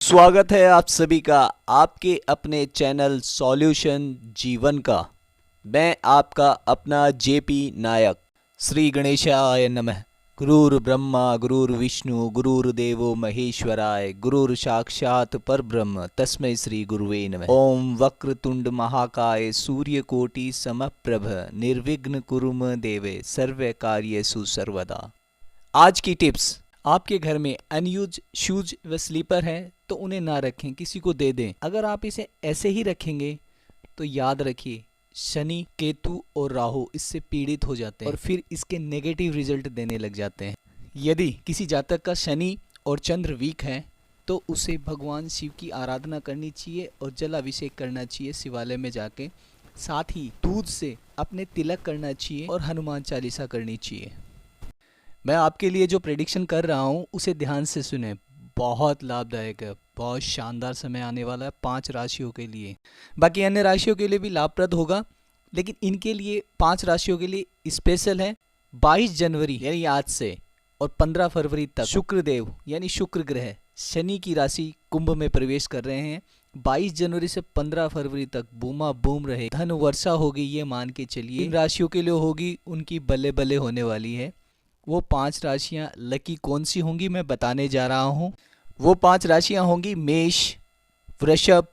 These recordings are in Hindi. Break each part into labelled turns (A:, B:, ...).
A: स्वागत है आप सभी का आपके अपने चैनल सॉल्यूशन जीवन का। मैं आपका अपना जेपी नायक। श्री गणेशाय नमः। गुरुर् ब्रह्मा गुरुर्विष्णु गुरुर्देवो महेश्वराय गुरुर् साक्षात् परब्रह्म तस्मै श्री गुरुवे नमः। ओम वक्रतुंड महाकाय सूर्यकोटि समप्रभ निर्विघ्न कुरु मे देवे सर्व कार्येषु सर्वदा। आज की टिप्स। आपके घर में अनयूज शूज व स्लीपर हैं तो उन्हें ना रखें, किसी को दे दें। अगर आप इसे ऐसे ही रखेंगे तो याद रखिए शनि, केतु और राहु इससे पीड़ित हो जाते हैं और फिर इसके नेगेटिव रिजल्ट देने लग जाते हैं। यदि किसी जातक का शनि और चंद्र वीक है तो उसे भगवान शिव की आराधना करनी चाहिए और जलाभिषेक करना चाहिए शिवालय में जाके। साथ ही दूध से अपने तिलक करना चाहिए और हनुमान चालीसा करनी चाहिए। मैं आपके लिए जो प्रेडिक्शन कर रहा हूँ उसे ध्यान से सुने, बहुत लाभदायक है। बहुत शानदार समय आने वाला है 5 राशियों के लिए। बाकी अन्य राशियों के लिए भी लाभप्रद होगा, लेकिन इनके लिए 5 राशियों के लिए स्पेशल है। 22 जनवरी यानी आज से और 15 फरवरी तक शुक्रदेव यानी शुक्र ग्रह शनि की राशि कुंभ में प्रवेश कर रहे हैं। 22 जनवरी से 15 फरवरी तक बूमा बूम रहे, धन वर्षा होगी, ये मान के चलिए। इन राशियों के लिए होगी उनकी बल्ले बल्ले होने वाली है। वो 5 राशियां लकी कौन सी होंगी मैं बताने जा रहा हूं। वो 5 राशियां होंगी मेष, वृषभ,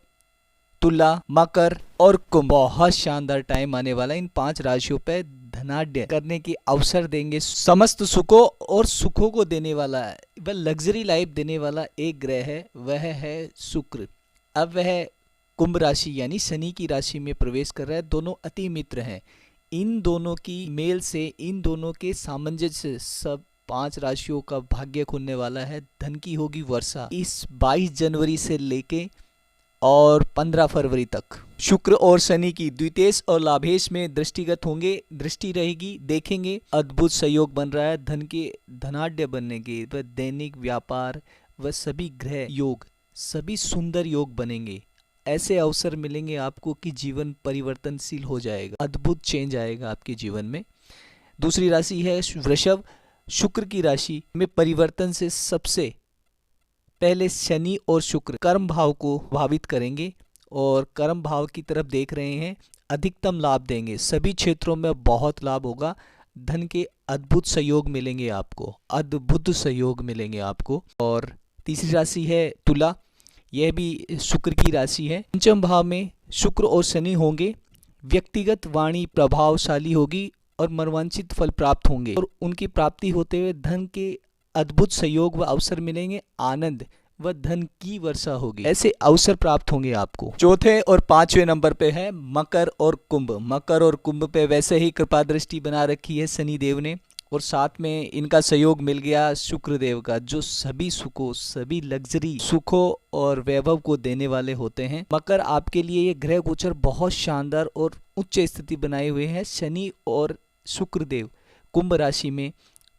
A: तुला, मकर और कुंभ। बहुत शानदार टाइम आने वाला है। इन 5 राशियों पे धनाढ्य करने के अवसर देंगे। समस्त सुखों और सुखों को देने वाला है, वह लग्जरी लाइफ देने वाला एक ग्रह है, वह है शुक्र। अब वह कुंभ राशि यानी शनि की राशि में प्रवेश कर रहा है। दोनों अति मित्र हैं। इन दोनों की मेल से, इन दोनों के सामंजस्य से सब 5 राशियों का भाग्य खुलने वाला है। धन की होगी वर्षा इस 22 जनवरी से लेके और 15 फरवरी तक। शुक्र और शनि की द्वितेश और लाभेश में दृष्टिगत होंगे, दृष्टि रहेगी, देखेंगे। अद्भुत सहयोग बन रहा है धन के धनाढ्य बनने के। वह दैनिक व्यापार व सभी ग्रह योग, सभी सुंदर योग बनेंगे। ऐसे अवसर मिलेंगे आपको कि जीवन परिवर्तनशील हो जाएगा, अद्भुत चेंज आएगा आपके जीवन में। दूसरी राशि है वृषभ। शुक्र की राशि में परिवर्तन से सबसे पहले शनि और शुक्र कर्म भाव को प्रभावित करेंगे और कर्म भाव की तरफ देख रहे हैं। अधिकतम लाभ देंगे, सभी क्षेत्रों में बहुत लाभ होगा। धन के अद्भुत सहयोग मिलेंगे आपको, अद्भुत सहयोग मिलेंगे आपको। और तीसरी राशि है तुला। यह भी शुक्र की राशि है। पंचम भाव में शुक्र और शनि होंगे। व्यक्तिगत वाणी प्रभावशाली होगी और मनवांछित फल प्राप्त होंगे और उनकी प्राप्ति होते हुए धन के अद्भुत सहयोग व अवसर मिलेंगे। आनंद व धन की वर्षा होगी। ऐसे अवसर प्राप्त होंगे आपको। चौथे और 5वें नंबर पे है मकर और कुंभ। मकर और कुंभ पे वैसे ही कृपा दृष्टि बना रखी है शनि देव ने और साथ में इनका सहयोग मिल गया शुक्रदेव का, जो सभी सुखों, सभी लग्जरी सुखों और वैभव को देने वाले होते हैं। मकर आपके लिए ये ग्रह गोचर बहुत शानदार और उच्च स्थिति बनाए हुए हैं। शनि और शुक्रदेव कुंभ राशि में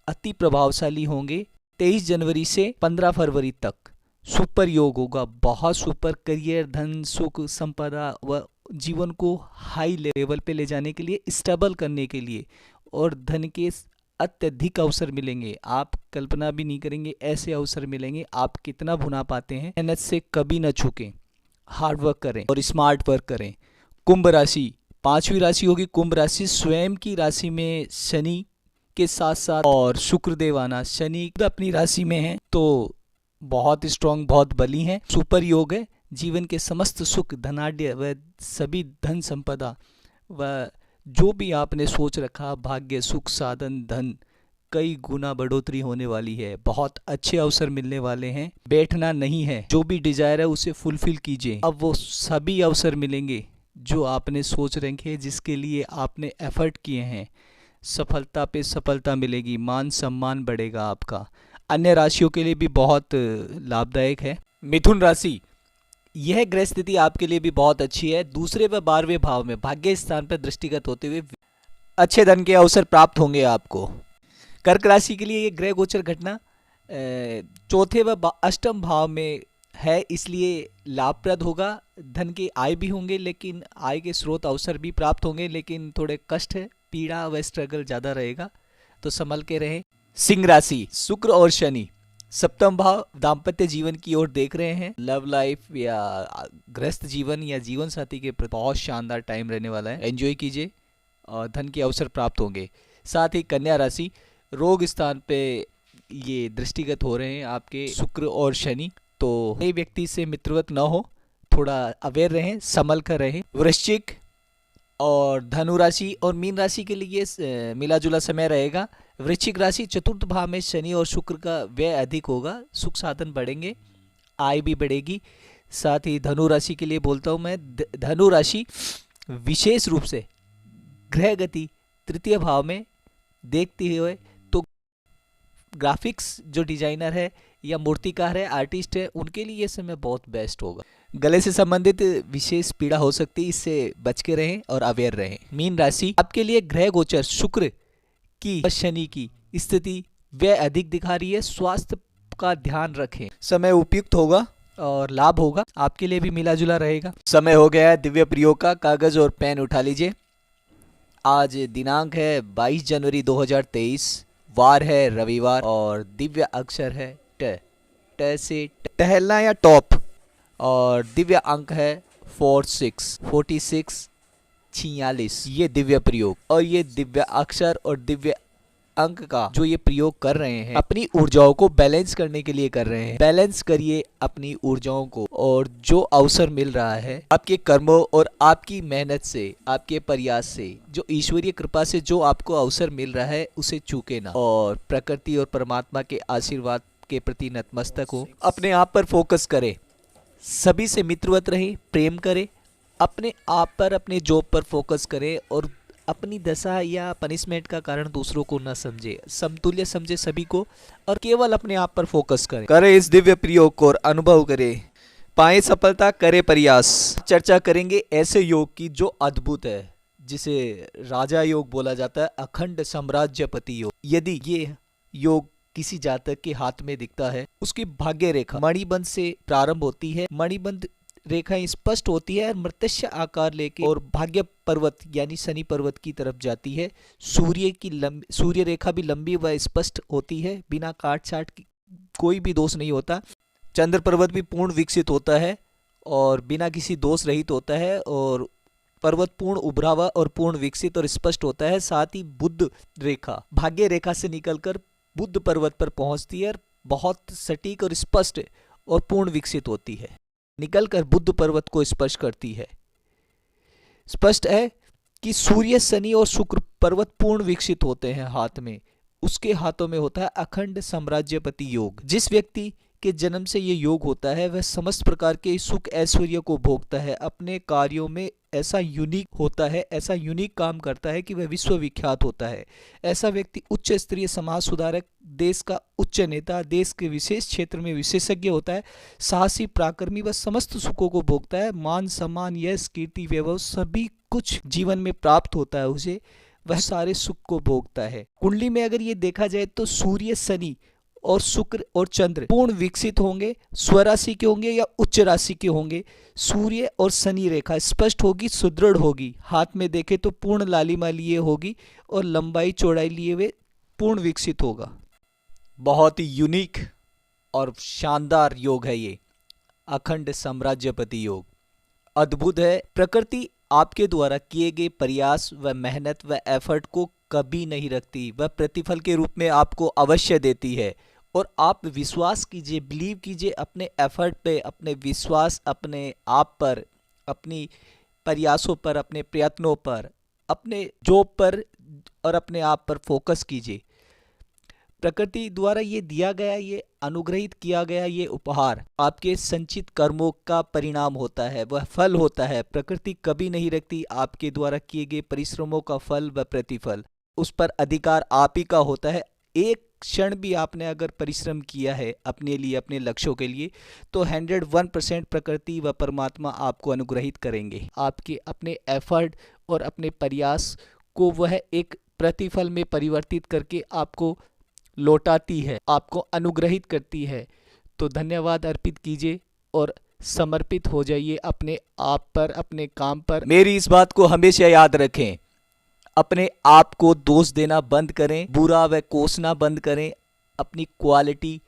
A: अति प्रभावशाली होंगे। 23 जनवरी से 15 फरवरी तक सुपर योग होगा, बहुत सुपर। करियर, धन, सुख, संपदा व जीवन को हाई लेवल पे ले जाने के लिए, स्टेबल करने के लिए और धन के अत्यधिक अवसर मिलेंगे। आप कल्पना भी नहीं करेंगे ऐसे अवसर मिलेंगे। आप कितना भुना पाते हैं। मेहनत से कभी न चूकें, हार्ड वर्क करें और स्मार्ट वर्क करें। कुंभ राशि 5वीं राशि होगी। कुंभ राशि स्वयं की राशि में शनि के साथ साथ और शुक्रदेव आना, शनि अपनी राशि में है तो बहुत स्ट्रांग, बहुत बली है। सुपर योग है। जीवन के समस्त सुख, धनाढ्य व सभी धन संपदा व जो भी आपने सोच रखा, भाग्य, सुख, साधन, धन कई गुना बढ़ोतरी होने वाली है। बहुत अच्छे अवसर मिलने वाले हैं। बैठना नहीं है, जो भी डिजायर है उसे फुलफिल कीजिए। अब वो सभी अवसर मिलेंगे जो आपने सोच रखे, जिसके लिए आपने एफर्ट किए हैं। सफलता पे सफलता मिलेगी, मान सम्मान बढ़ेगा आपका। अन्य राशियों के लिए भी बहुत लाभदायक है। मिथुन राशि, यह ग्रह स्थिति आपके लिए भी बहुत अच्छी है। दूसरे व 12वें भाव में भाग्य स्थान पर दृष्टिगत होते हुए अच्छे धन के अवसर प्राप्त होंगे आपको। कर्क राशि के लिए ये ग्रह गोचर घटना 4थे व 8वें भाव में है, इसलिए लाभप्रद होगा। धन के आय भी होंगे, लेकिन आय के स्रोत अवसर भी प्राप्त होंगे, लेकिन थोड़े कष्ट है, पीड़ा व स्ट्रगल ज़्यादा रहेगा, तो संभल के रहें। सिंह राशि, शुक्र और शनि सप्तम भाव दाम्पत्य जीवन की ओर देख रहे हैं। लव लाइफ या गृहस्थ जीवन या जीवन साथी के प्रति बहुत शानदार टाइम रहने वाला है, एंजॉय कीजिए और धन के अवसर प्राप्त होंगे। साथ ही कन्या राशि, रोग स्थान पे ये दृष्टिगत हो रहे हैं आपके शुक्र और शनि, तो नए व्यक्ति से मित्रवत न हो, थोड़ा अवेयर रहें, संभल कर रहें। वृश्चिक और धनु राशि और मीन राशि के लिए मिला जुला समय रहेगा। वृश्चिक राशि, चतुर्थ भाव में शनि और शुक्र का व्यय अधिक होगा, सुख साधन बढ़ेंगे, आय भी बढ़ेगी। साथ ही धनु राशि के लिए बोलता हूँ मैं, धनु राशि विशेष रूप से ग्रह गति तृतीय भाव में देखते हुए, तो ग्राफिक्स जो डिजाइनर है या मूर्तिकार है, आर्टिस्ट है, उनके लिए ये समय बहुत बेस्ट होगा। गले से संबंधित विशेष पीड़ा हो सकती है, इससे बच के रहें और अवेयर रहें। मीन राशि, आपके लिए ग्रह गोचर शुक्र की शनि की स्थिति व्यय अधिक दिखा रही है, स्वास्थ्य का ध्यान रखें। समय उपयुक्त होगा और लाभ होगा, आपके लिए भी मिला जुला रहेगा। समय हो गया है दिव्य प्रयोग का, कागज और पेन उठा लीजिए। आज दिनांक है 22 जनवरी 2023, वार है रविवार और दिव्य अक्षर है ट। ट से टहलना या टॉप, और दिव्य अंक है 46, 46 ये दिव्य प्रयोग। और ये दिव्य अक्षर और दिव्य अंक का जो ये प्रयोग कर रहे हैं, अपनी ऊर्जाओं को बैलेंस करने के लिए कर रहे हैं। बैलेंस करिए अपनी ऊर्जाओं को, और जो अवसर मिल रहा है आपके कर्मों और आपकी मेहनत से, आपके प्रयास से, जो ईश्वरीय कृपा से जो आपको अवसर मिल रहा है, उसे चूके ना, और प्रकृति और परमात्मा के आशीर्वाद के प्रति नतमस्तक हो। अपने आप पर फोकस करें, सभी से मित्रवत रहे, प्रेम करें, अपने आप पर, अपने जॉब पर फोकस करें, और अपनी दशा या पनिशमेंट का कारण दूसरों को न समझे, समतुल्य समझे सभी को, और केवल अपने आप पर फोकस करें इस दिव्य प्रयोग को और अनुभव करें, पाए सफलता, करे प्रयास। चर्चा करेंगे ऐसे योग की जो अद्भुत है, जिसे राजा योग बोला जाता है, अखंड साम्राज्यपति योग। यदि ये योग किसी जातक के हाथ में दिखता है, उसकी भाग्य रेखा मणिबंध से प्रारंभ होती है, मणिबंध रेखा स्पष्ट होती है, मृत्य आकार लेके और भाग्य पर्वत यानी शनि पर्वत की तरफ जाती है। सूर्य रेखा भी लंबी व स्पष्ट होती है, बिना काट छाट की कोई भी दोष नहीं होता। चंद्र पर्वत भी पूर्ण विकसित होता है और बिना किसी दोष रहित होता है, और पर्वत पूर्ण उभरा हुआ और पूर्ण विकसित और स्पष्ट होता है। साथ ही बुध रेखा भाग्य रेखा से निकलकर बुध पर्वत पर पहुंचती है, बहुत सटीक और स्पष्ट और पूर्ण विकसित होती है, निकलकर बुध पर्वत को स्पर्श करती है। स्पष्ट है कि सूर्य, शनि और शुक्र पर्वत पूर्ण विकसित होते हैं हाथ में, उसके हाथों में होता है अखंड साम्राज्यपति योग। जिस व्यक्ति के जन्म से ये योग होता है, वह समस्त प्रकार के सुख ऐश्वर्य को भोगता है, अपने कार्यों में ऐसा यूनिक होता है, ऐसा यूनिक काम करता है कि वह विश्वविख्यात होता है। ऐसा व्यक्ति उच्च स्तरीय समाज सुधारक, देश का उच्च नेता, देश के विशेष क्षेत्र में विशेषज्ञ होता है, साहसी, पराक्रमी व समस्त सुखों को भोगता है। मान सम्मान, यश, कीर्ति, वैभव सभी कुछ जीवन में प्राप्त होता है उसे, वह सारे सुख को भोगता है। कुंडली में अगर ये देखा जाए तो सूर्य, शनि और शुक्र और चंद्र पूर्ण विकसित होंगे, स्वराशि के होंगे या उच्च राशि के होंगे। सूर्य और शनि रेखा स्पष्ट होगी, सुदृढ़ होगी, हाथ में देखे तो पूर्ण लालिमा लिए होगी और लंबाई चौड़ाई लिए हुए पूर्ण विकसित होगा। बहुत ही यूनिक और शानदार योग है ये अखंड साम्राज्यपति योग, अद्भुत है। प्रकृति आपके द्वारा किए गए प्रयास व मेहनत व एफर्ट को कभी नहीं रखती, वह प्रतिफल के रूप में आपको अवश्य देती है। और आप विश्वास कीजिए, बिलीव कीजिए अपने एफर्ट पे, अपने विश्वास, अपने आप पर, अपनी प्रयासों पर, अपने प्रयत्नों पर, अपने जॉब पर और अपने आप पर फोकस कीजिए। प्रकृति द्वारा ये दिया गया, ये अनुग्रहित किया गया ये उपहार आपके संचित कर्मों का परिणाम होता है, वह फल होता है। प्रकृति कभी नहीं रखती आपके द्वारा किए गए परिश्रमों का फल व प्रतिफल, उस पर अधिकार आप ही का होता है। एक क्षण भी आपने अगर परिश्रम किया है अपने लिए, अपने लक्ष्यों के लिए, तो 101% प्रकृति व परमात्मा आपको अनुग्रहित करेंगे। आपके अपने एफर्ट और अपने प्रयास को वह एक प्रतिफल में परिवर्तित करके आपको लौटाती है, आपको अनुग्रहित करती है। तो धन्यवाद अर्पित कीजिए और समर्पित हो जाइए अपने आप पर, अपने काम पर। मेरी इस बात को हमेशा याद रखें, अपने आप को दोष देना बंद करें, बुरा व कोसना बंद करें, अपनी क्वालिटी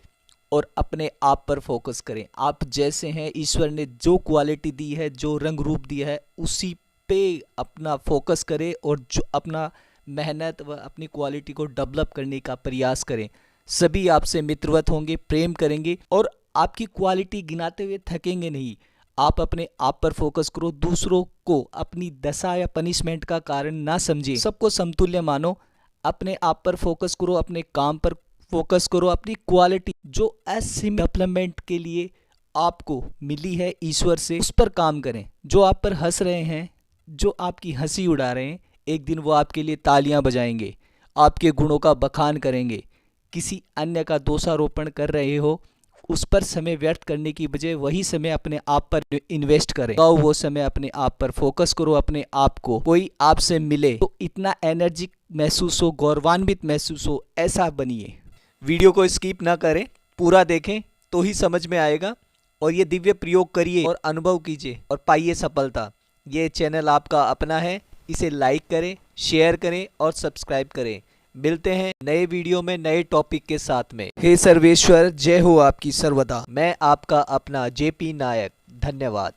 A: और अपने आप पर फोकस करें। आप जैसे हैं, ईश्वर ने जो क्वालिटी दी है, जो रंग रूप दिया है, उसी पे अपना फोकस करें और जो अपना मेहनत व अपनी क्वालिटी को डेवलप करने का प्रयास करें। सभी आपसे मित्रवत होंगे, प्रेम करेंगे और आपकी क्वालिटी गिनाते हुए थकेंगे नहीं। आप अपने आप पर फोकस करो, दूसरों को अपनी दशा या पनिशमेंट का कारण ना समझें, सबको समतुल्य मानो। अपने आप पर फोकस करो, अपने काम पर फोकस करो, अपनी क्वालिटी जो ऐसी डेवलपमेंट के लिए आपको मिली है ईश्वर से, उस पर काम करें। जो आप पर हंस रहे हैं, जो आपकी हंसी उड़ा रहे हैं, एक दिन वो आपके लिए तालियां बजाएंगे, आपके गुणों का बखान करेंगे। किसी अन्य का दोषारोपण कर रहे हो, उस पर समय व्यर्थ करने की बजाय वही समय अपने आप पर इन्वेस्ट करें। तो वो समय अपने आप पर फोकस करो। अपने आप को कोई आपसे मिले तो इतना एनर्जी महसूस हो, गौरवान्वित महसूस हो, ऐसा बनिए। वीडियो को स्किप ना करें, पूरा देखें तो ही समझ में आएगा और ये दिव्य प्रयोग करिए और अनुभव कीजिए और पाइए सफलता। ये चैनल आपका अपना है, इसे लाइक करें, शेयर करें और सब्सक्राइब करें। मिलते हैं नए वीडियो में नए टॉपिक के साथ में। हे सर्वेश्वर, जय हो आपकी सर्वदा। मैं आपका अपना जेपी नायक। धन्यवाद।